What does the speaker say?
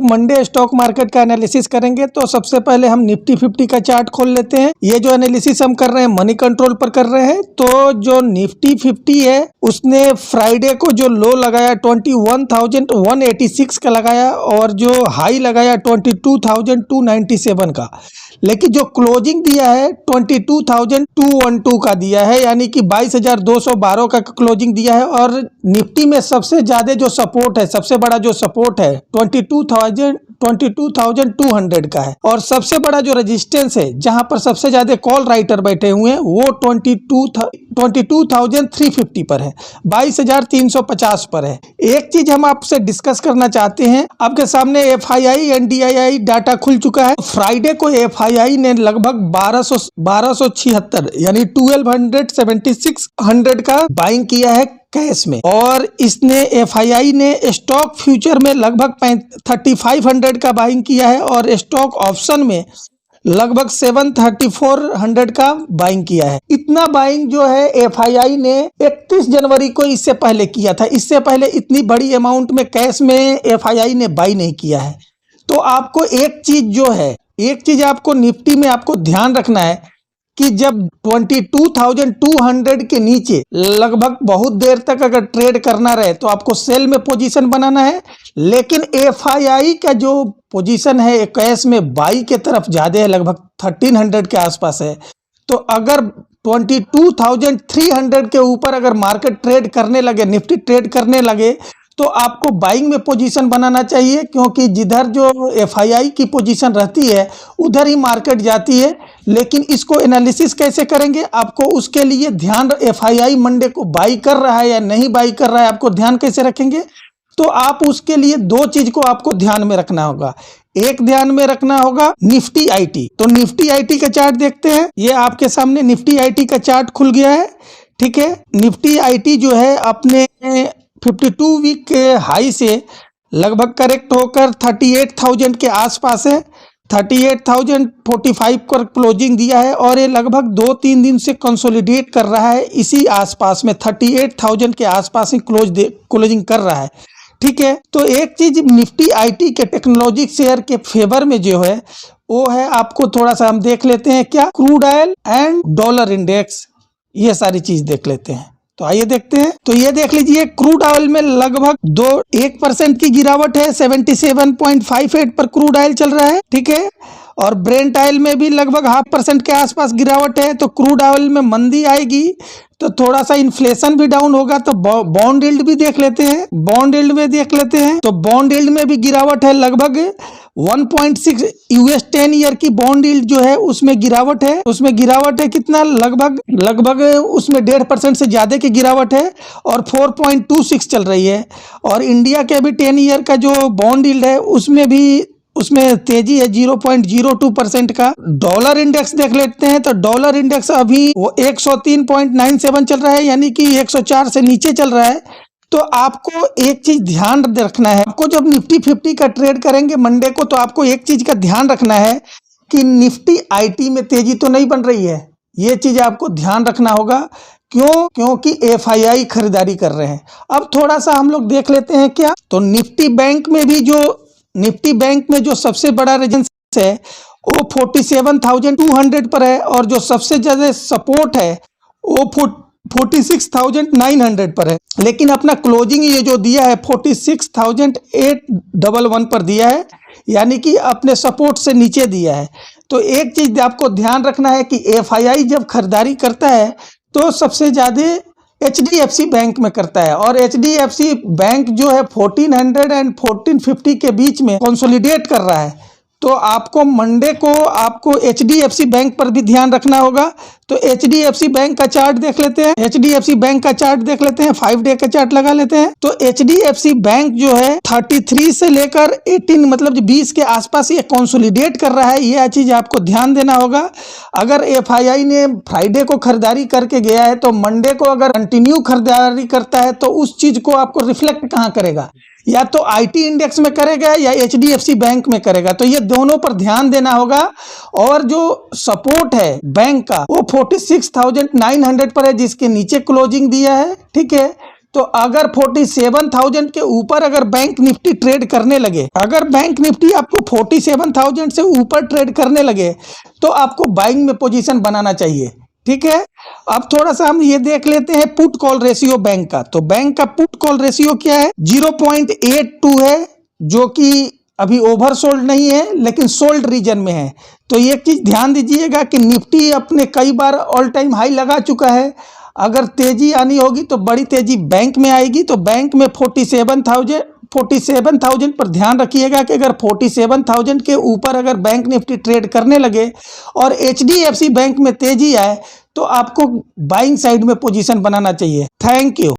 Monday stock market का analysis करेंगे। तो सबसे पहले हम निफ्टी 50 का चार्ट खोल लेते हैं। ये जो एनालिसिस हम कर रहे हैं मनी कंट्रोल पर कर रहे हैं। तो जो निफ्टी 50 है उसने फ्राइडे को जो लो लगाया 21,186 का लगाया और जो हाई लगाया 22,297 का, लेकिन जो क्लोजिंग दिया है 22,212 का दिया है, यानी कि 22,212 का क्लोजिंग दिया है। और निफ्टी में सबसे ज्यादा जो सपोर्ट है, सबसे बड़ा जो सपोर्ट है 22,200 का है। और सबसे बड़ा जो रेजिस्टेंस है जहां पर सबसे ज्यादा कॉल राइटर बैठे हुए हैं वो 22,350 पर है, 22,350 पर है। एक चीज हम आपसे डिस्कस करना चाहते हैं, आपके सामने एफआईआई एंड डीआईआई डाटा खुल चुका है। फ्राइडे को एफआईआई ने लगभग 1276 यानी 1276 का बाइंग किया है कैश में, और इसने एफआईआई ने स्टॉक फ्यूचर में लगभग 3500 का बाइंग किया है और स्टॉक ऑप्शन में लगभग 73400 का बाइंग किया है। इतना बाइंग जो है एफआईआई ने 31 जनवरी को इससे पहले किया था। इससे पहले इतनी बड़ी अमाउंट में कैश में एफआईआई ने बाई नहीं किया है। तो आपको एक चीज आपको निफ्टी में आपको ध्यान रखना है कि जब 22,200 के नीचे लगभग बहुत देर तक अगर ट्रेड करना रहे तो आपको सेल में पोजीशन बनाना है। लेकिन एफआईआई का जो पोजीशन है कैश में बाई के तरफ ज्यादा है, लगभग 1300 के आसपास है। तो अगर 22,300 के ऊपर अगर मार्केट ट्रेड करने लगे, निफ्टी ट्रेड करने लगे, तो आपको बाइंग में पोजीशन बनाना चाहिए, क्योंकि जिधर जो एफआईआई की पोजीशन रहती है उधर ही मार्केट जाती है। लेकिन इसको एनालिसिस कैसे करेंगे, आपको उसके लिए ध्यान, एफआईआई मंडे को बाई कर रहा है या नहीं बाई कर रहा है, आपको ध्यान कैसे रखेंगे। तो आप उसके लिए दो चीज को आपको ध्यान में रखना होगा। एक ध्यान में रखना होगा निफ्टी आईटी। तो निफ्टी आईटी का चार्ट देखते हैं। ये आपके सामने निफ्टी आईटी का चार्ट खुल गया है, ठीक है। निफ्टी आईटी जो है अपने 52 वीक के हाई से लगभग करेक्ट होकर 38,000 के आसपास है, 38,045 पर क्लोजिंग दिया है और ये लगभग 2-3 दिन से कंसोलिडेट कर रहा है इसी आसपास में, 38,000 के आसपास ही क्लोजिंग कर रहा है, ठीक है। तो एक चीज निफ्टी आईटी के टेक्नोलॉजी शेयर के फेवर में जो है वो है, आपको थोड़ा सा हम देख लेते हैं क्या, crude oil and dollar index, ये सारी चीज देख लेते हैं। तो आइए देखते हैं। तो ये देख लीजिए, क्रूड ऑयल में लगभग 1% की गिरावट है, 77.58 पर क्रूड ऑयल चल रहा है, ठीक है। और ब्रेंट ऑयल में भी लगभग 0.5% के आसपास गिरावट है। तो क्रूड ऑयल में मंदी आएगी तो थोड़ा सा इन्फ्लेशन भी डाउन होगा। तो बॉन्ड यील्ड भी देख लेते हैं, बॉन्ड यील्ड में देख लेते हैं। तो बॉन्ड यील्ड में भी गिरावट है, लगभग 1.6 यूएस 10 ईयर की बॉन्ड यील्ड जो है उसमें गिरावट है। उसमें गिरावट है कितना, लगभग उसमें 1.5% से ज्यादा की गिरावट है और 4.26 चल रही है। और इंडिया के भी 10 ईयर का जो बॉन्ड यील्ड है उसमें तेजी है 0.02% का। डॉलर इंडेक्स देख लेते हैं। तो डॉलर इंडेक्स अभी वो 103.97 चल रहा है, यानी कि 104 से नीचे चल रहा है। तो आपको एक चीज ध्यान रखना है, आपको जब निफ्टी 50 का ट्रेड करेंगे मंडे को, तो आपको एक चीज का ध्यान रखना है कि निफ्टी आईटी में तेजी तो नहीं बन रही है। ये चीज आपको ध्यान रखना होगा। क्योंकि एफआईआई खरीदारी कर रहे हैं। अब थोड़ा सा हम लोग देख लेते हैं क्या, तो निफ्टी बैंक में जो सबसे बड़ा रेजिस्टेंस है वो 47,200 पर है और जो सबसे ज्यादा सपोर्ट है वो 46,900 पर है। लेकिन अपना क्लोजिंग ये जो दिया है 46,811 पर दिया है, यानी कि अपने सपोर्ट से नीचे दिया है। तो एक चीज आपको ध्यान रखना है कि एफआईआई जब खरीदारी करता है तो सबसे ज्यादा एचडीएफसी बैंक में करता है, और एचडीएफसी बैंक जो है 1400 एंड 1450 के बीच में कंसोलिडेट कर रहा है। तो आपको मंडे को आपको एचडीएफसी बैंक पर भी ध्यान रखना होगा। तो एचडीएफसी बैंक का चार्ट देख लेते हैं। एचडीएफसी बैंक का चार्ट देख लेते हैं, 5 डे का चार्ट लगा लेते हैं। तो एचडीएफसी बैंक जो है 33 से लेकर 18 मतलब 20 के आसपास ये कंसोलिडेट कर रहा है। यह चीज आपको ध्यान देना होगा। अगर एफआईआई ने फ्राइडे को खरीदारी करके गया है तो मंडे को अगर कंटिन्यू खरीदारी करता है तो उस चीज को आपको रिफ्लेक्ट कहाँ करेगा, या तो आईटी इंडेक्स में करेगा या एचडीएफसी बैंक में करेगा। तो ये दोनों पर ध्यान देना होगा। और जो सपोर्ट है बैंक का वो 46,900 पर है, जिसके नीचे क्लोजिंग दिया है, ठीक है। तो अगर 47,000 के ऊपर अगर बैंक निफ्टी ट्रेड करने लगे, अगर बैंक निफ्टी आपको 47,000 से ऊपर ट्रेड करने लगे तो आपको बाइंग में पोजीशन बनाना चाहिए। ठीक है, अब थोड़ा सा हम ये देख लेते हैं पुट कॉल रेशियो बैंक का। तो बैंक का पुट कॉल रेशियो क्या है, 0.82 है, जो कि अभी ओवरसोल्ड नहीं है लेकिन सोल्ड रीजन में है। तो ये चीज ध्यान दीजिएगा कि निफ्टी अपने कई बार ऑल टाइम हाई लगा चुका है। अगर तेजी आनी होगी तो बड़ी तेजी बैंक में आएगी। तो बैंक में 47,000 पर ध्यान रखिएगा कि अगर 47,000 के ऊपर अगर बैंक निफ्टी ट्रेड करने लगे और HDFC बैंक में तेजी आए तो आपको बाइंग साइड में पोजीशन बनाना चाहिए। Thank you.